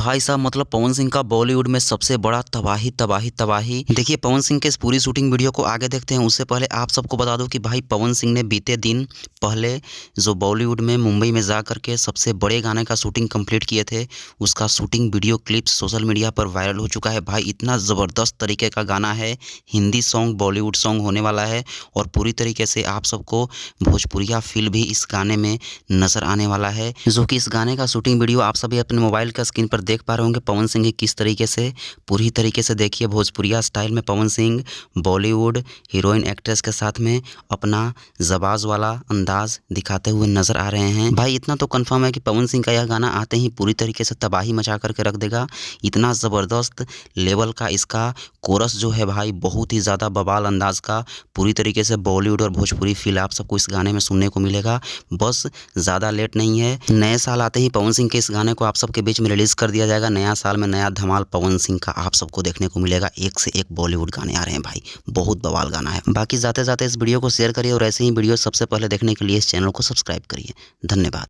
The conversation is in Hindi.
भाई साहब मतलब पवन सिंह का बॉलीवुड में सबसे बड़ा तबाही तबाही तबाही। देखिए पवन सिंह के इस पूरी शूटिंग वीडियो को आगे देखते हैं, उससे पहले आप सबको बता दूं कि भाई पवन सिंह ने बीते दिन पहले जो बॉलीवुड में मुंबई में जा करके सबसे बड़े गाने का शूटिंग कंप्लीट किए थे, उसका shooting video clips social media पर वायरल हो चुका है। भाई इतना ज़बरदस्त तरीके का गाना है, हिंदी सॉन्ग बॉलीवुड सॉन्ग होने वाला है और पूरी तरीके से आप सबको भोजपुरिया फील भी इस गाने में नज़र आने वाला है। जो कि इस गाने का शूटिंग वीडियो आप सभी अपने मोबाइल का स्क्रीन पर देख पा रहे होंगे। पवन सिंह किस तरीके से पूरी तरीके से देखिए भोजपुरिया स्टाइल में पवन सिंह बॉलीवुड हीरोइन एक्ट्रेस के साथ में अपना जबाज वाला अंदाज दिखाते हुए नजर आ रहे हैं। भाई इतना तो कंफर्म है कि पवन सिंह का यह गाना आते ही पूरी तरीके से तबाही मचा करके रख देगा। इतना ज़बरदस्त लेवल का इसका कोरस जो है भाई बहुत ही ज़्यादा बवाल अंदाज का, पूरी तरीके से बॉलीवुड और भोजपुरी फील आप सबको इस गाने में सुनने को मिलेगा। बस ज़्यादा लेट नहीं है, नए साल आते ही पवन सिंह के इस गाने को आप सबके बीच में रिलीज़ कर दिया जाएगा। नया साल में नया धमाल पवन सिंह का आप सबको देखने को मिलेगा। एक से एक बॉलीवुड गाने आ रहे हैं भाई, बहुत बवाल गाना है। बाकी जाते जाते इस वीडियो को शेयर करिए और ऐसे ही वीडियो सबसे पहले देखने के लिए इस चैनल को सब्सक्राइब करिए। धन्यवाद।